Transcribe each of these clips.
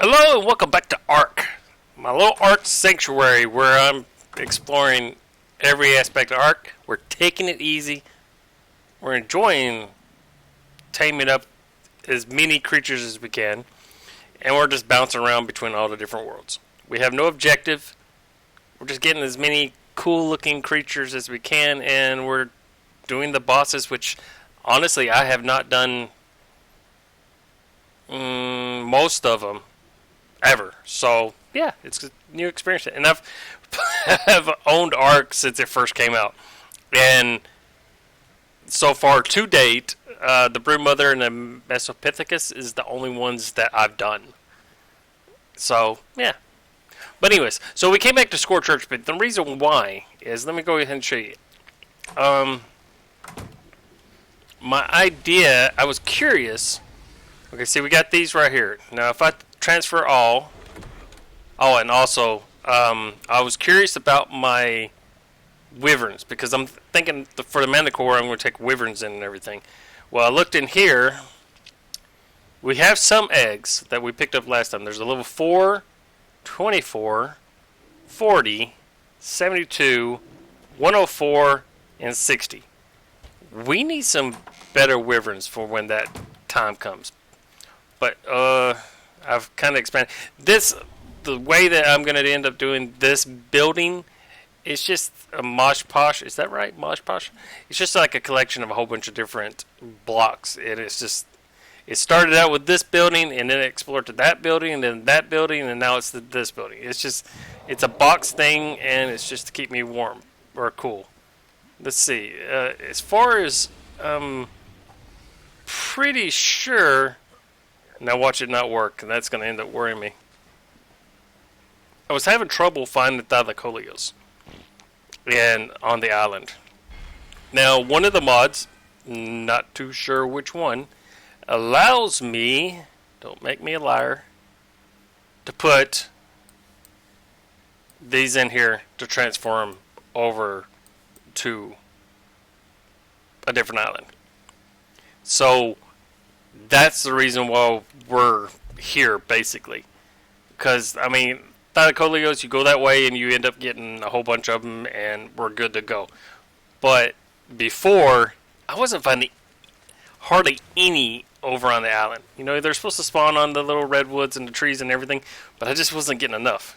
Hello and welcome back to ARK, my little ARK sanctuary where I'm exploring every aspect of ARK. We're taking it easy. We're enjoying taming up as many creatures as we can, and we're just bouncing around between all the different worlds. We have no objective. We're just getting as many cool looking creatures as we can, and we're doing the bosses, which honestly I have not done most of them ever. So yeah, it's a new experience, and I've owned ARK since it first came out, and so far to date, the Broodmother and the Mesopithecus is the only ones that I've done. So yeah, but anyways, so we came back to Scorched, but the reason why is, let me go ahead and show you. My idea, I was curious. Okay, see, we got these right here. Now, if I transfer all... Oh, and also, I was curious about my wyverns, because I'm thinking for the Manticore, I'm going to take wyverns in and everything. Well, I looked in here. We have some eggs that we picked up last time. There's a level 4, 24, 40, 72, 104, and 60. We need some better wyverns for when that time comes. But I've kind of expanded this. The way that I'm going to end up doing this building, it's just a mosh posh. Is that right, mosh posh? It's just like a collection of a whole bunch of different blocks, and it's just. It started out with this building, and then it explored to that building, and then that building, and now it's this building. It's a box thing, and it's just to keep me warm or cool. Let's see. As far as pretty sure. Now watch it not work, and that's going to end up worrying me. I was having trouble finding the Thylacoleos and on the island. Now, one of the mods, not too sure which one, allows me, don't make me a liar, to put these in here to transform over to a different island. So that's the reason why we're here, basically. Because, I mean, Thylacoleos, you go that way and you end up getting a whole bunch of them, and we're good to go. But before, I wasn't finding hardly any over on the island. You know, they're supposed to spawn on the little redwoods and the trees and everything, but I just wasn't getting enough.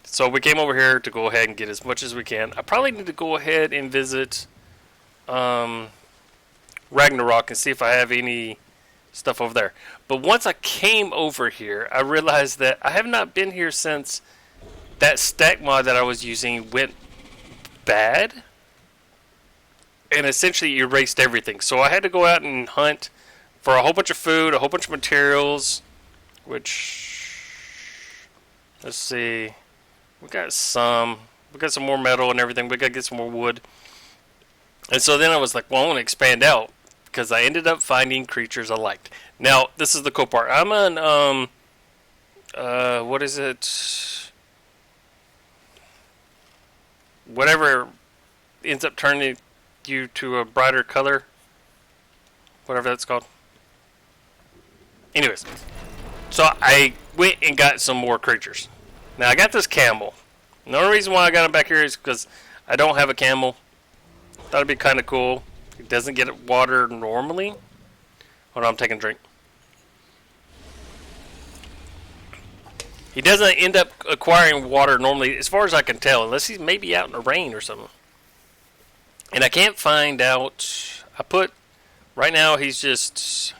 So we came over here to go ahead and get as much as we can. I probably need to go ahead and visit Ragnarok and see if I have any stuff over there. But once I came over here, I realized that I have not been here since that stack mod that I was using went bad and essentially erased everything. So I had to go out and hunt for a whole bunch of food, a whole bunch of materials, which, let's see, we got some more metal and everything. We got to get some more wood. And so then I was like, well, I want to expand out, because I ended up finding creatures I liked. Now, this is the cool part. I'm on, what is it? Whatever ends up turning you to a brighter color. Whatever that's called. Anyways. So I went and got some more creatures. Now, I got this camel. The only reason why I got him back here is because I don't have a camel. Thought it'd be kind of cool. It doesn't get water normally. Hold on, I'm taking a drink. He doesn't end up acquiring water normally, as far as I can tell, unless he's maybe out in the rain or something. And I can't find out. Right now he's just,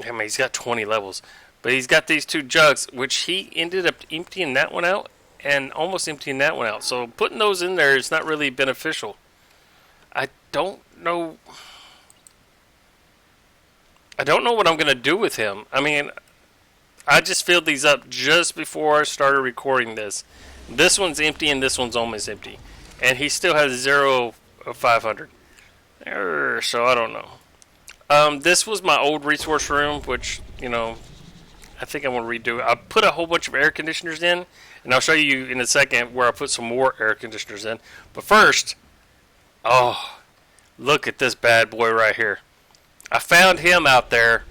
I mean, he's got 20 levels. But he's got these 2 jugs, which he ended up emptying that one out and almost emptying that one out. So putting those in there is not really beneficial. I don't know what I'm going to do with him. I mean, I just filled these up just before I started recording this. This one's empty and this one's almost empty. And he still has 0 of 500. So I don't know. This was my old resource room, which, you know, I think I want to redo it. I put a whole bunch of air conditioners in, and I'll show you in a second where I put some more air conditioners in. But first, oh, look at this bad boy right here. I found him out there,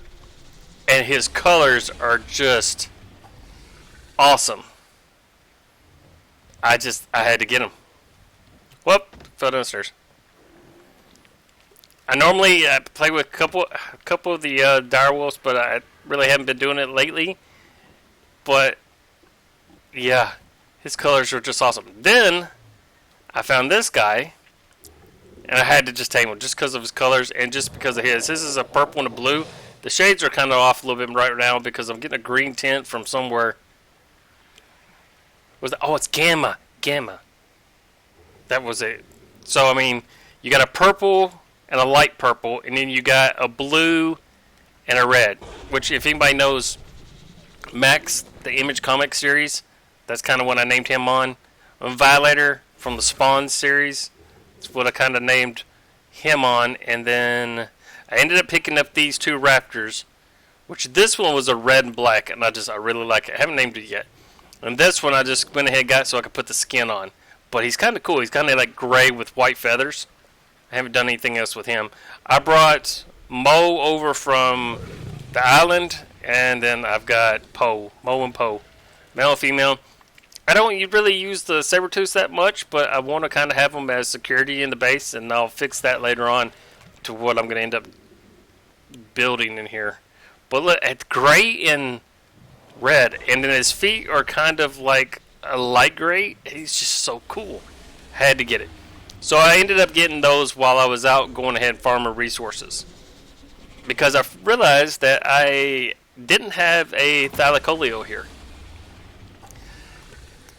and his colors are just awesome. I had to get him. Whoop, fell downstairs. I normally play with a couple of the direwolves, but I really haven't been doing it lately. But yeah, his colors are just awesome. Then I found this guy, and I had to just tame him just because of his colors and just because of his. This is a purple and a blue. The shades are kind of off a little bit right now because I'm getting a green tint from somewhere. It's Gamma. Gamma. That was it. So, I mean, you got a purple and a light purple, and then you got a blue and a red, which, if anybody knows Max, the Image comic series, that's kind of what I named him on. Violator from the Spawn series, that's what I kind of named him on. And then I ended up picking up these two Raptors, which this one was a red and black, and I really like it. I haven't named it yet. And this one I just went ahead and got so I could put the skin on. But he's kind of cool. He's kind of like gray with white feathers. I haven't done anything else with him. I brought Mo over from the island, and then I've got Poe. Mo and Poe. Male and female. I don't really use the Sabertooths that much, but I want to kind of have them as security in the base, and I'll fix that later on to what I'm going to end up building in here. But look, it's gray and red, and then his feet are kind of like a light gray. He's just so cool. Had to get it. So I ended up getting those while I was out going ahead and farming resources, because I realized that I didn't have a Thylacoleo here,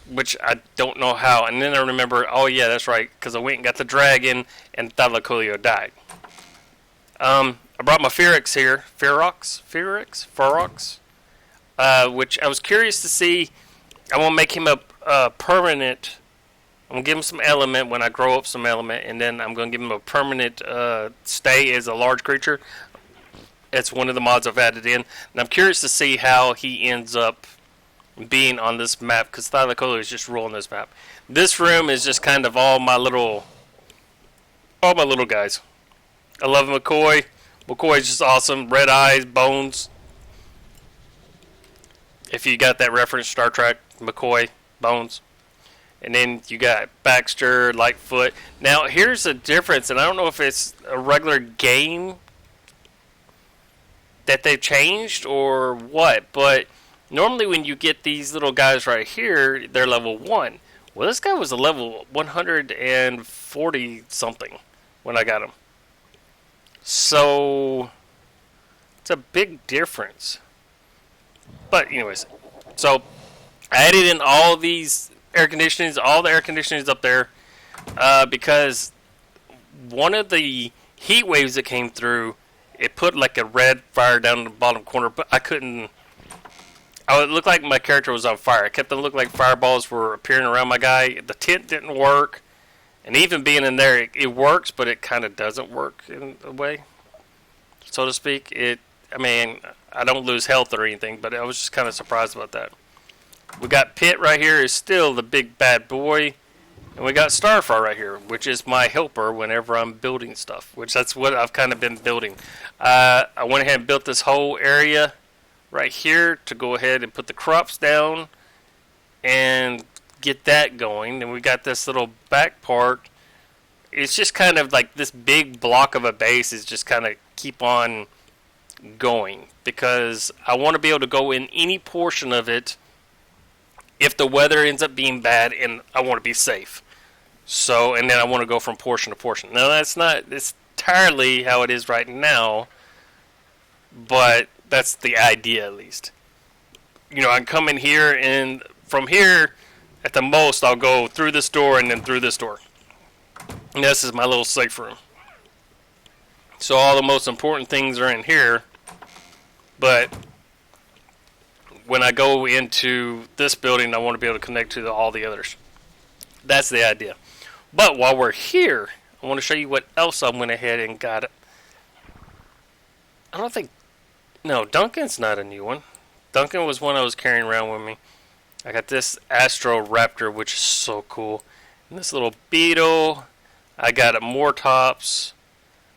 which I don't know how. And then I remember, oh yeah, that's right, because I went and got the dragon and Thylacoleo died. I brought my Ferox here. Ferox, which I was curious to see. I want to make him a permanent. I'm going to give him some element when I grow up some element, and then I'm going to give him a permanent stay as a large creature. It's one of the mods I've added in. And I'm curious to see how he ends up being on this map, because Thylacoleo is just ruling this map. This room is just kind of all my little guys. I love McCoy. McCoy's just awesome. Red eyes, bones. If you got that reference, Star Trek, McCoy, bones. And then you got Baxter, Lightfoot. Now, here's the difference, and I don't know if it's a regular game that they've changed or what, but normally when you get these little guys right here, they're level 1. Well, this guy was a level 140 something when I got him. So it's a big difference. But anyways, so I added in all these air conditionings, all the air conditionings up there, because one of the heat waves that came through, it put like a red fire down in the bottom corner, but I couldn't. It looked like my character was on fire. It kept on looking like fireballs were appearing around my guy. The tent didn't work, and even being in there, it works, but it kind of doesn't work in a way, so to speak. I mean, I don't lose health or anything, but I was just kind of surprised about that. We got Pit right here is still the big bad boy, and we got Starfire right here, which is my helper whenever I'm building stuff, which that's what I've kind of been building. I went ahead and built this whole area right here to go ahead and put the crops down and get that going. And we got this little back part. It's just kind of like this big block of a base is just kind of keep on going, because I want to be able to go in any portion of it if the weather ends up being bad, and I want to be safe. So, and then I want to go from portion to portion. Now, it's entirely how it is right now, but that's the idea at least. You know, I can come in here, and from here, at the most, I'll go through this door and then through this door. And this is my little safe room. So all the most important things are in here, but when I go into this building, I want to be able to connect to all the others. That's the idea. But while we're here, I want to show you what else I went ahead and got. I don't think... No, Duncan's not a new one. Duncan was one I was carrying around with me. I got this Astro Raptor, which is so cool. And this little beetle. I got a Mortops.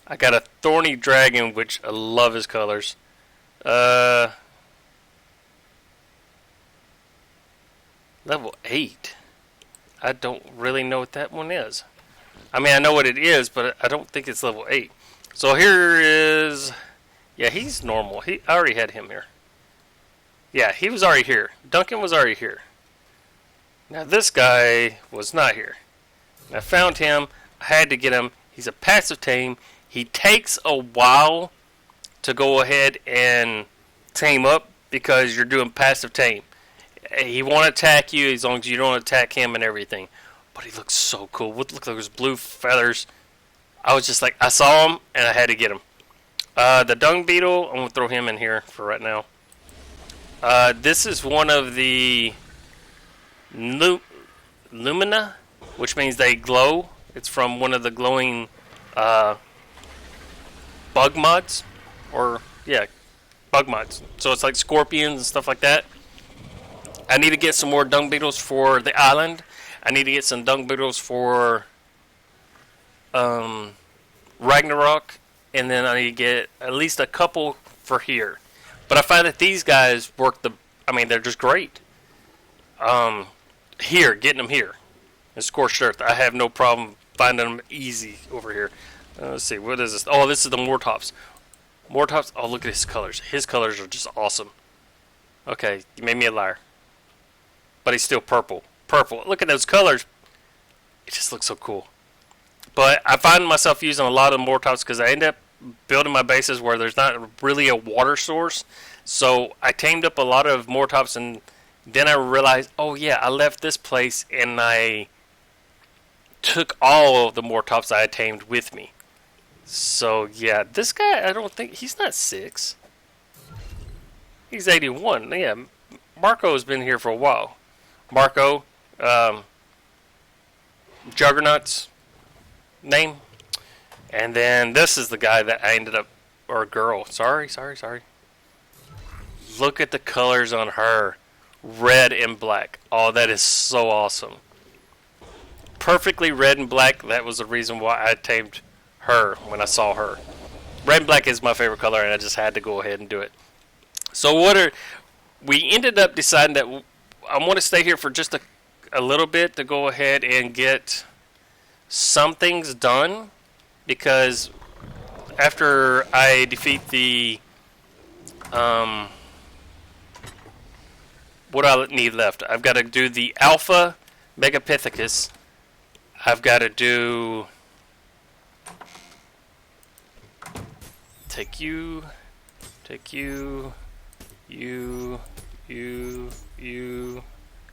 I got a Thorny Dragon, which I love his colors. Uh, level 8. I don't really know what that one is. I mean, I know what it is, but I don't think it's level 8. So here is... Yeah, he's normal. I already had him here. Yeah, he was already here. Duncan was already here. Now this guy was not here. I found him. I had to get him. He's a passive tame. He takes a while to go ahead and tame up because you're doing passive tame. He won't attack you as long as you don't attack him and everything. But he looks so cool. Look at those blue feathers. I was just like, I saw him and I had to get him. The Dung Beetle, I'm going to throw him in here for right now. This is one of the Lumina, which means they glow. It's from one of the glowing bug mods. Or, yeah, bug mods. So it's like scorpions and stuff like that. I need to get some more Dung Beetles for the island. I need to get some Dung Beetles for Ragnarok. And then I need to get at least a couple for here. But I find that these guys work they're just great. Getting them here. In Scorched Earth. I have no problem finding them easy over here. Let's see, what is this? Oh, this is the Mortops. Mortops, oh, look at his colors. His colors are just awesome. Okay, you made me a liar. But he's still purple. Purple. Look at those colors. It just looks so cool. But I find myself using a lot of Mortops because I end up building my bases where there's not really a water source. So I tamed up a lot of Mortops, and then I realized, oh yeah, I left this place and I took all of the Mortops I had tamed with me. So yeah, this guy, I don't think, he's not 6. He's 81. Yeah, Marco's been here for a while. Marco, Juggernaut's name. And then this is the guy that I ended up, or girl. Sorry. Look at the colors on her. Red and black. Oh, that is so awesome. Perfectly red and black. That was the reason why I tamed her when I saw her. Red and black is my favorite color, and I just had to go ahead and do it. So we ended up deciding that I want to stay here for just a little bit to go ahead and get some things done, because after I defeat the what do I need left? I've got to do the Alpha Megapithecus. I've got to do you.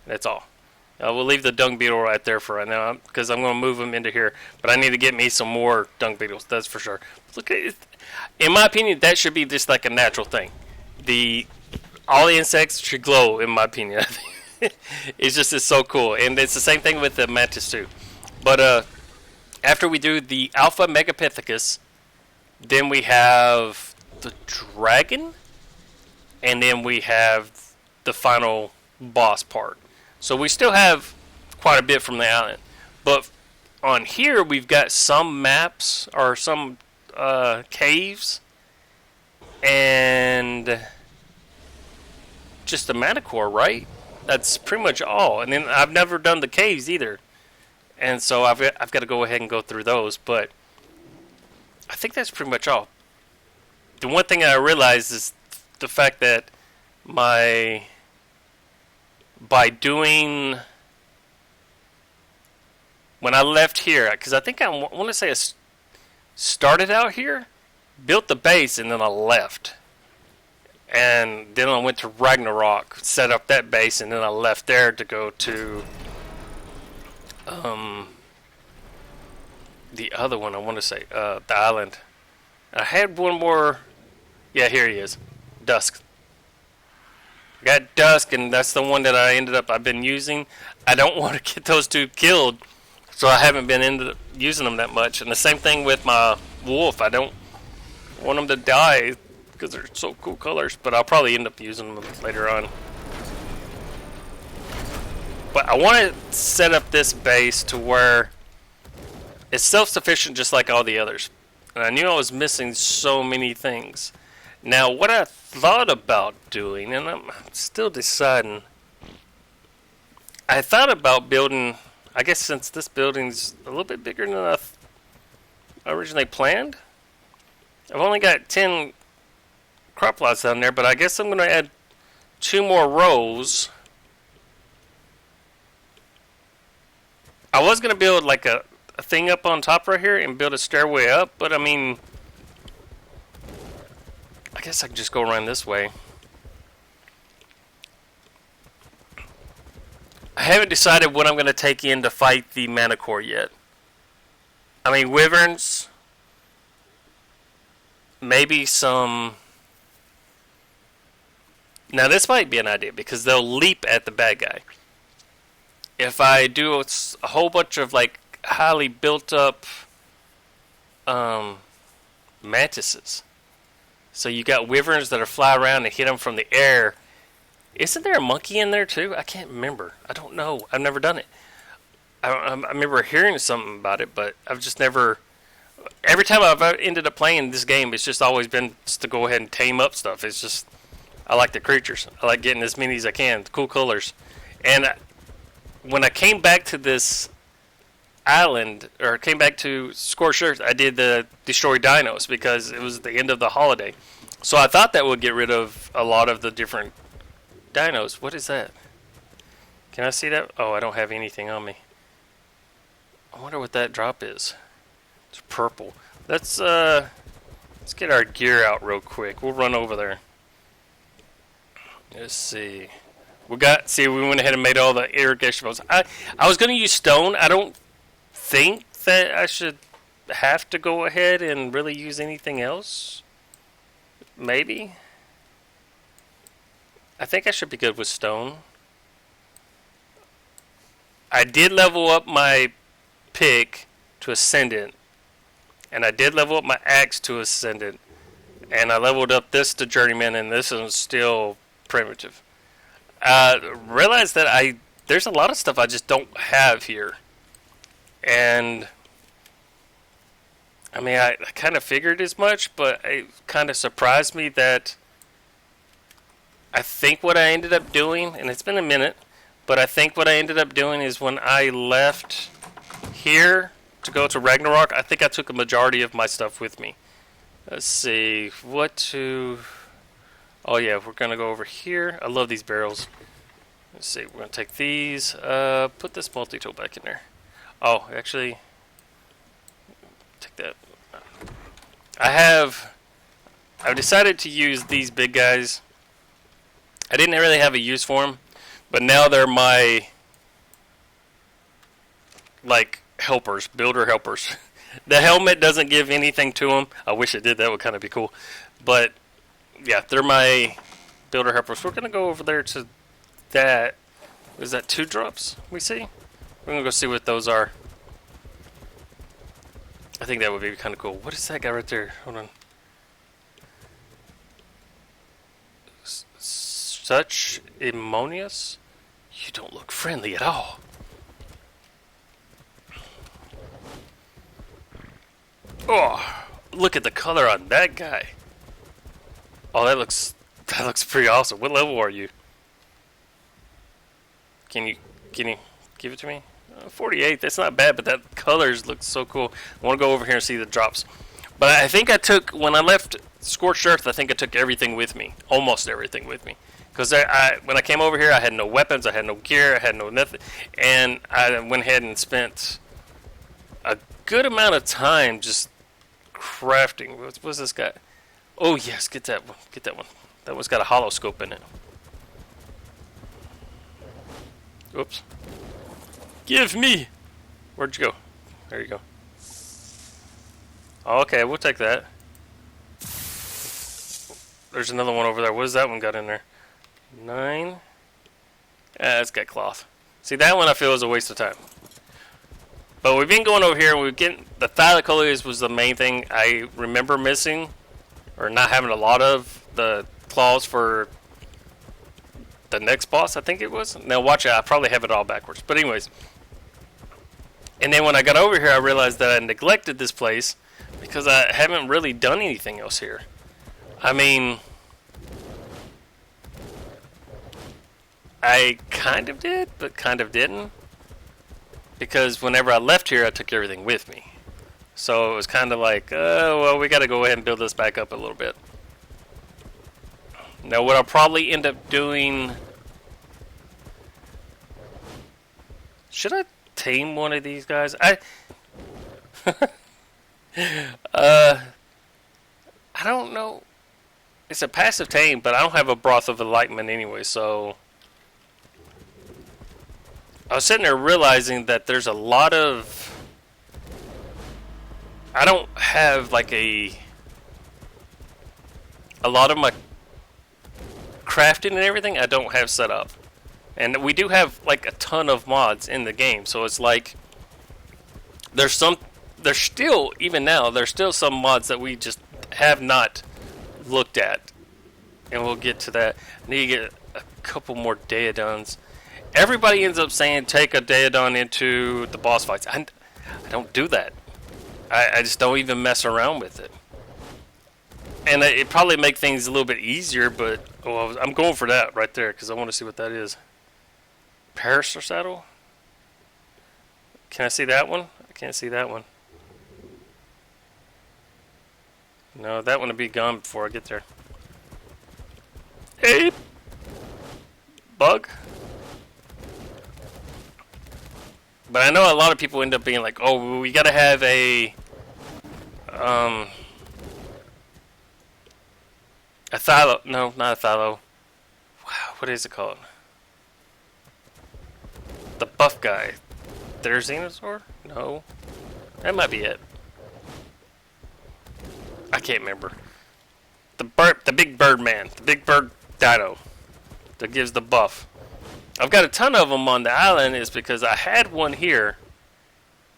That's all. We'll leave the Dung Beetle right there for right now because I'm going to move him into here. But I need to get me some more Dung Beetles, that's for sure. Look at it. In my opinion, that should be just like a natural thing. All the insects should glow, in my opinion. It's so cool. And it's the same thing with the Mantis too. But after we do the Alpha Megapithecus, then we have the Dragon, and then we have the final boss part. So we still have quite a bit from the island. But on here, we've got some maps, or some caves, and just the Manticore, right? That's pretty much all. And then I've never done the caves either. And so I've got to go ahead and go through those. But I think that's pretty much all. The one thing I realized is the fact that by doing, when I left here, because I think I want to say I started out here, built the base, and then I left. And then I went to Ragnarok, set up that base, and then I left there to go to the other one, I want to say, the island. I had one more. Yeah, here he is. Dusk. I got Dusk, and that's the one that I've been using. I don't want to get those two killed, so I haven't been using them that much. And the same thing with my wolf. I don't want them to die because they're so cool colors, but I'll probably end up using them later on. But I want to set up this base to where it's self-sufficient just like all the others. And I knew I was missing so many things. Now, what I thought about doing, and I'm still deciding, I thought about building, I guess since this building's a little bit bigger than I originally planned, I've only got 10 crop plots down there, but I guess I'm going to add 2 more rows. I was going to build like a thing up on top right here and build a stairway up, but I mean, I guess I can just go around this way. I haven't decided what I'm going to take in to fight the Managarmr yet. I mean, wyverns, maybe some... Now this might be an idea because they'll leap at the bad guy. If I do a whole bunch of like highly built up mantises, so you got wyverns that'll fly around and hit them from the air. Isn't there a monkey in there too? I can't remember. I don't know. I've never done it. I remember hearing something about it, but I've just never... Every time I've ended up playing this game, it's just always been just to go ahead and tame up stuff. It's just... I like the creatures. I like getting as many as I can. Cool colors. And when I came back to this island, or came back to Scorched Earth, I did the Destroy Dinos because it was the end of the holiday. So I thought that would get rid of a lot of the different dinos. What is that? Can I see that? Oh, I don't have anything on me. I wonder what that drop is. It's purple. Let's get our gear out real quick. We'll run over there. Let's see. We went ahead and made all the irrigation wells. I was going to use stone. I don't think that I should have to go ahead and really use anything else. Maybe. I think I should be good with stone. I did level up my pick to Ascendant, and I did level up my axe to Ascendant, and I leveled up this to Journeyman, and this is still primitive. Realized that there's a lot of stuff I just don't have here, and I mean I kind of figured as much, but it kind of surprised me that I think what I ended up doing, and it's been a minute, but I think what I ended up doing is when I left here to go to Ragnarok, I think I took a majority of my stuff with me. Let's see, what to... Oh yeah, we're going to go over here. I love these barrels. Let's see, we're going to take these, put this multi-tool back in there. Oh, actually, take that. I've decided to use these big guys. I didn't really have a use for them, but now they're my, like, helpers, builder helpers. The helmet doesn't give anything to them. I wish it did. That would kind of be cool. But, yeah, they're my builder helpers. We're going to go over there to that. Is that 2 drops we see? We're going to go see what those are. I think that would be kind of cool. What is that guy right there? Hold on. Such Immonius? You don't look friendly at all. Oh, look at the color on that guy. Oh, that looks pretty awesome. What level are you? Can you give it to me? 48. That's not bad, but that colors look so cool. I want to go over here and see the drops. But I think I took, when I left Scorched Earth, I think I took everything with me. Almost everything with me. Because when I came over here, I had no weapons, I had no gear, I had no nothing. And I went ahead and spent a good amount of time just crafting. What's this guy? Oh, yes, get that one. Get that one. That one's got a hollow scope in it. Oops. Give me! Where'd you go? There you go. Okay, we'll take that. There's another one over there. What has that one got in there? 9. It's got cloth. See, that one I feel is a waste of time. But we've been going over here, and we're getting... The thylacoleus was the main thing I remember missing, or not having a lot of the claws for the next boss, I think it was. Now, watch it. I probably have it all backwards. But anyways. And then when I got over here, I realized that I neglected this place because I haven't really done anything else here. I mean, I kind of did, but kind of didn't. Because whenever I left here, I took everything with me. So it was kind of like, well, we got to go ahead and build this back up a little bit. Now, what I'll probably end up doing... Should I tame one of these guys? I don't know. It's a passive tame, but I don't have a Broth of Enlightenment anyway, so... I was sitting there realizing that there's a lot of... I don't have like a lot of my crafting and everything I don't have set up. And we do have like a ton of mods in the game, so it's like there's still, even now, there's still some mods that we just have not looked at. And we'll get to that. I need to get a couple more Daedons. Everybody ends up saying take a Daedon into the boss fights. I don't do that. I just don't even mess around with it. And it probably make things a little bit easier, but well, I'm going for that right there because I want to see what that is. Parasaur saddle? Can I see that one? I can't see that one. No, that one will be gone before I get there. Hey! Bug? But I know a lot of people end up being like, oh, we gotta have a Thylo. No, not a Thylo. Wow, what is it called? The buff guy. There's Xenosaur? No. That might be it. I can't remember. The big bird man. The big bird dino. That gives the buff. I've got a ton of them on the island is because I had one here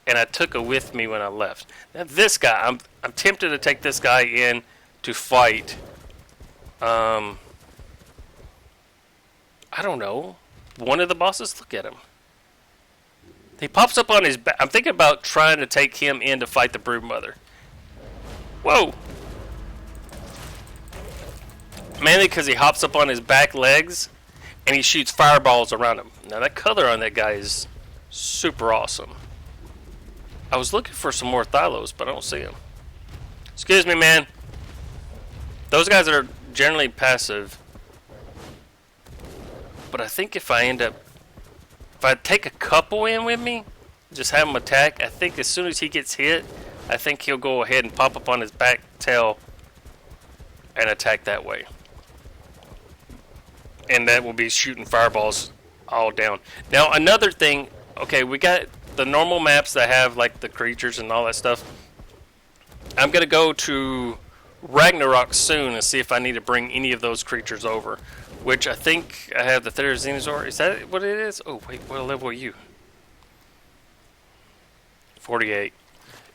and I took it with me when I left. Now this guy, I'm tempted to take this guy in to fight I don't know, one of the bosses. Look at him. He pops up on his back. I'm thinking about trying to take him in to fight the Broodmother. Whoa! Mainly because he hops up on his back legs and he shoots fireballs around him. Now that color on that guy is super awesome. I was looking for some more Thylos, but I don't see them. Excuse me, man. Those guys are generally passive. But I think if I take a couple in with me, just have him attack, I think as soon as he gets hit, I think he'll go ahead and pop up on his back tail and attack that way. And that will be shooting fireballs all down. Now another thing, okay, we got the normal maps that have like the creatures and all that stuff. I'm going to go to Ragnarok soon and see if I need to bring any of those creatures over. Which I think I have the Xenosaur. Is that what it is? Oh wait, what level are you? 48.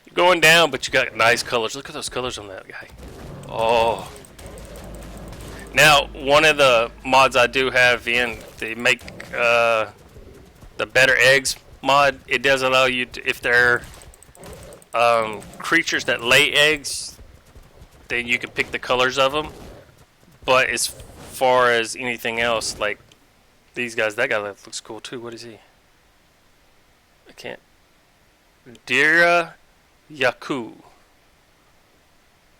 You're going down, but you got nice colors. Look at those colors on that guy. Oh. Now, one of the mods I do have in, they make the Better Eggs mod. It does allow you to, if they're creatures that lay eggs, then you can pick the colors of them. But as far as anything else, like these guys, that guy looks cool too. What is he? I can't. Dira Yaku.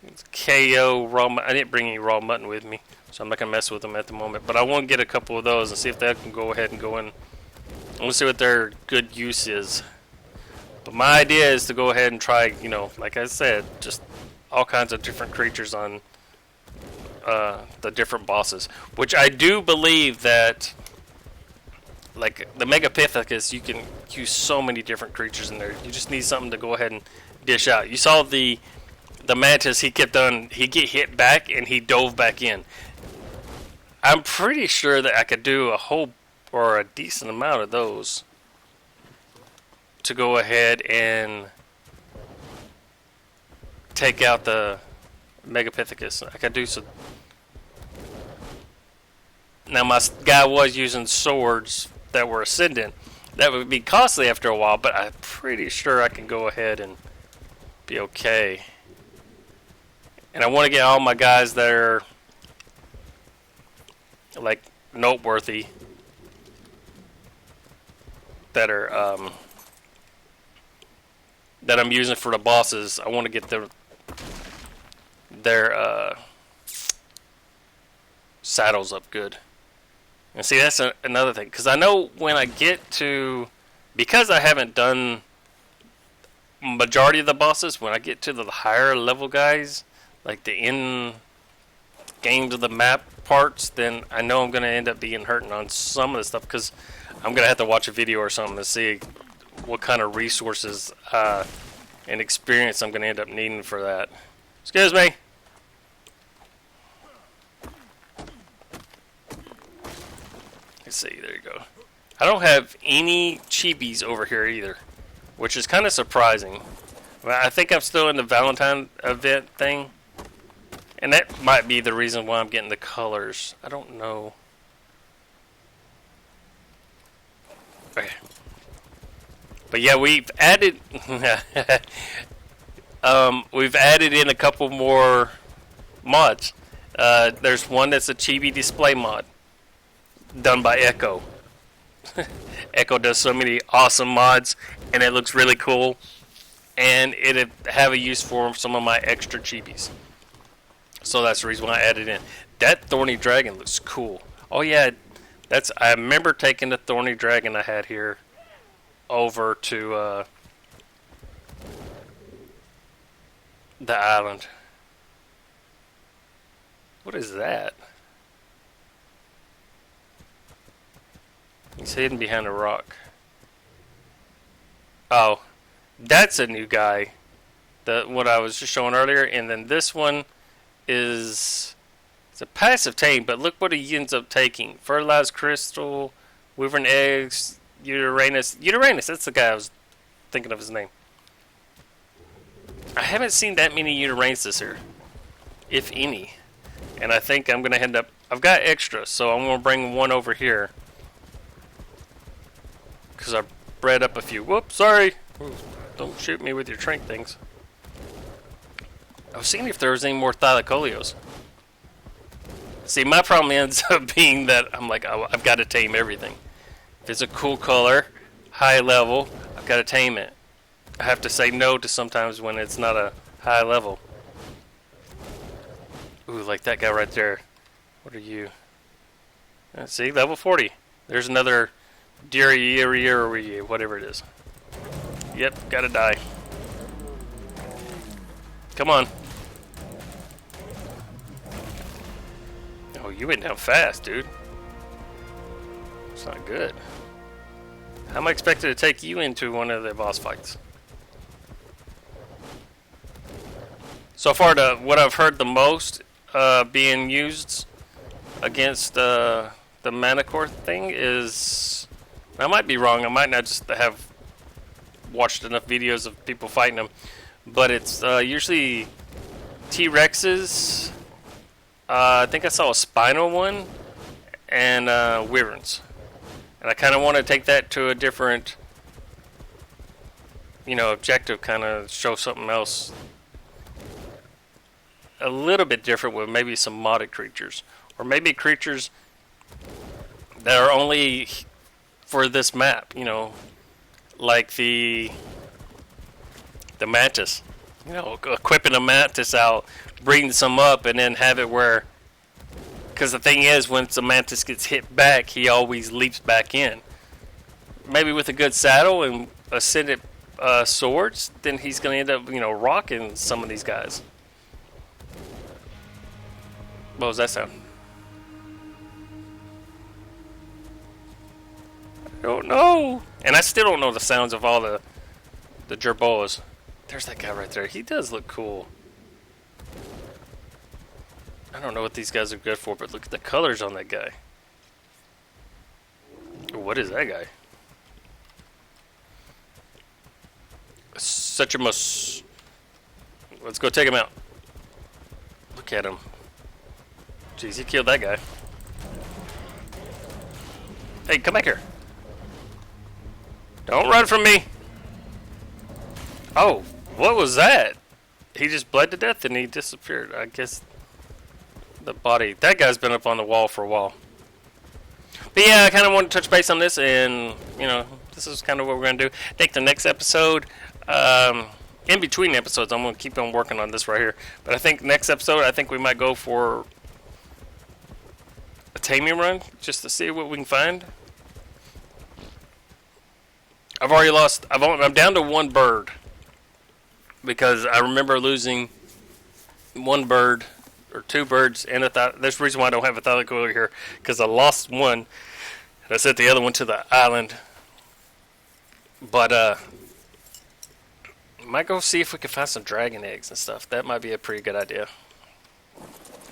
It's KO raw. I didn't bring any raw mutton with me, so I'm not gonna mess with them at the moment. But I want to get a couple of those and see if they can go ahead and go in. I want to see what their good use is. But my idea is to go ahead and try, you know, like I said, just all kinds of different creatures on the different bosses. Which I do believe that, like the Megapithecus, you can use so many different creatures in there. You just need something to go ahead and dish out. You saw the Mantis, he kept on, he get hit back and he dove back in. I'm pretty sure that I could do a whole or a decent amount of those to go ahead and take out the Megapithecus. I could do some. Now my guy was using swords that were ascendant. That would be costly after a while, but I'm pretty sure I can go ahead and be okay. And I want to get all my guys that are like noteworthy, that are that I'm using for the bosses. I want to get their saddles up good. And see, that's another thing, because I know when I get to, because I haven't done majority of the bosses, when I get to the higher level guys, like the end games of the map parts, then I know I'm going to end up being hurting on some of the stuff, because I'm going to have to watch a video or something to see what kind of resources and experience I'm going to end up needing for that. Excuse me. Let's see, there you go. I don't have any chibis over here either, which is kind of surprising. I think I'm still in the Valentine event thing, and that might be the reason why I'm getting the colors. I don't know. Okay. But yeah, we've added we've added in a couple more mods. There's one that's a chibi display mod done by Echo. Echo does so many awesome mods, and it looks really cool. And it'd have a use for some of my extra chibis. So that's the reason why I added in. That thorny dragon looks cool. Oh yeah, I remember taking the thorny dragon I had here over to the island. What is that? He's hidden behind a rock. Oh, that's a new guy. What I was just showing earlier. And then this one is, it's a passive tame, but look what he ends up taking. Fertilized crystal, wyvern eggs, Uranus. Uranus, that's the guy I was thinking of his name. I haven't seen that many Uranuses here, if any. And I think I'm going to end up, I've got extra, so I'm going to bring one over here. Because I bred up a few. Whoops, sorry. Don't shoot me with your trank things. I was seeing if there was any more thylacoleos. See, my problem ends up being that I'm like, I've got to tame everything. If it's a cool color, high level, I've got to tame it. I have to say no to sometimes when it's not a high level. Ooh, like that guy right there. What are you? Let's see, level 40. There's another whatever it is. Yep, gotta die. Come on. Oh, you went down fast, dude. It's not good. How am I expected to take you into one of the boss fights? So far, what I've heard the most being used against the Managarmr thing is, I might be wrong. I might not just have watched enough videos of people fighting them, but it's usually T-Rexes. I think I saw a spinal one, and wyverns. And I kind of want to take that to a different, objective, kind of show something else a little bit different with maybe some modded creatures. Or maybe creatures that are only for this map, like the mantis. Equipping a mantis out, breeding some up, and then have it where, because the thing is, when the mantis gets hit back, he always leaps back in. Maybe with a good saddle and ascended swords, then he's going to end up, rocking some of these guys. What was that sound? I don't know. And I still don't know the sounds of all the jerboas. There's that guy right there. He does look cool. I don't know what these guys are good for, but look at the colors on that guy. What is that guy? Such a Let's go take him out. Look at him. Jeez, he killed that guy. Hey, come back here. Don't run from me. Oh, what was that? he just bled to death and he disappeared. I guess the body. That guy's been up on the wall for a while. But yeah, I kind of want to touch base on this, and you know, this is kind of what we're going to do. I think the next episode, in between episodes, I'm going to keep on working on this right here. But I think next episode, I think we might go for a taming run just to see what we can find. I've already lost. I'm down to one bird because I remember losing one bird or two birds, and there's a reason why I don't have a thylacolor here because I lost one and I sent the other one to the island. But might go see if we can find some dragon eggs and stuff. That might be a pretty good idea.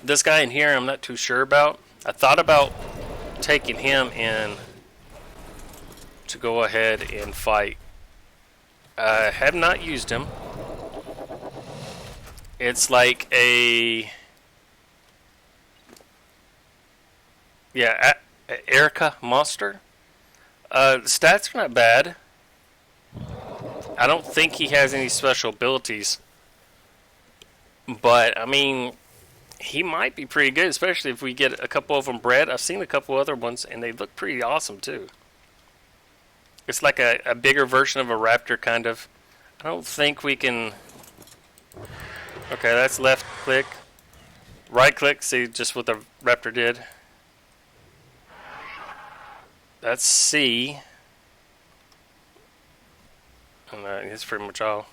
This guy in here, I'm not too sure about. I thought about taking him in to go ahead and fight. I have not used him. It's like a ARK monster. The stats are not bad. I don't think he has any special abilities, but I mean, he might be pretty good, especially if we get a couple of them bred. I've seen a couple other ones, and they look pretty awesome too. It's like a bigger version of a raptor, kind of. I don't think we can... Okay, that's left click. Right click, see just what the raptor did. That's C. And that's pretty much all.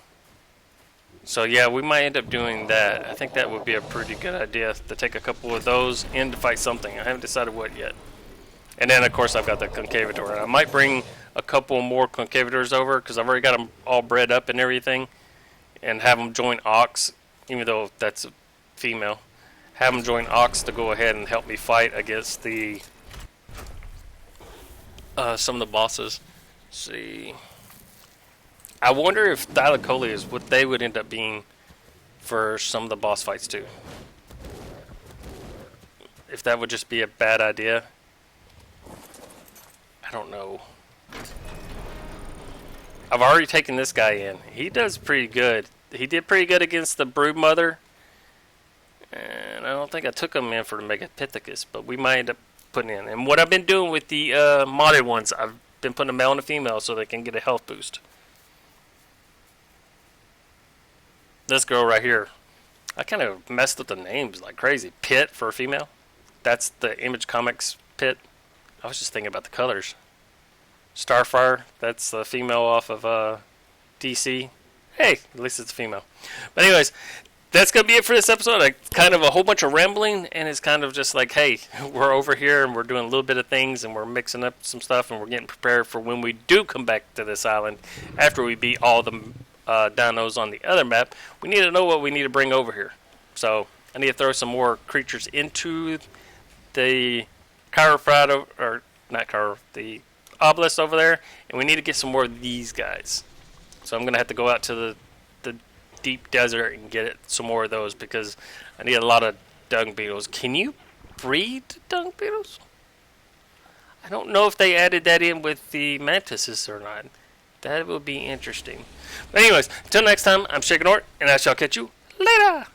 So yeah, we might end up doing that. I think that would be a pretty good idea to take a couple of those in to fight something. I haven't decided what yet. And then of course I've got the concavitor. And I might bring a couple more concavitors over because I've already got them all bred up and everything, and have them join Ox, even though that's a female. Have them join Ox to go ahead and help me fight against the some of the bosses. Let's see. I wonder if Thylacolea is what they would end up being for some of the boss fights too. If that would just be a bad idea. I don't know. I've already taken this guy in. He does pretty good. He did pretty good against the Brood Mother. And I don't think I took him in for the Megapithecus, but we might end up putting in. And what I've been doing with the modded ones, I've been putting a male and a female so they can get a health boost. This girl right here, I kind of messed up the names like crazy. Pit for a female. That's the Image Comics Pit. I was just thinking about the colors. Starfire, that's the female off of DC. Hey, at least it's a female. But anyways, that's going to be it for this episode. Kind of a whole bunch of rambling, and it's kind of just like, hey, we're over here, and we're doing a little bit of things, and we're mixing up some stuff, and we're getting prepared for when we do come back to this island after we beat all the dinos on the other map. We need to know what we need to bring over here. So I need to throw some more creatures into the Chirophryd, or not Chiro, the Obelisk over there, and we need to get some more of these guys. So I'm going to have to go out to the deep desert and get some more of those because I need a lot of dung beetles. Can you breed dung beetles? I don't know if they added that in with the mantises or not. That will be interesting. But anyways, until next time, I'm ShakenNORT, and I shall catch you later.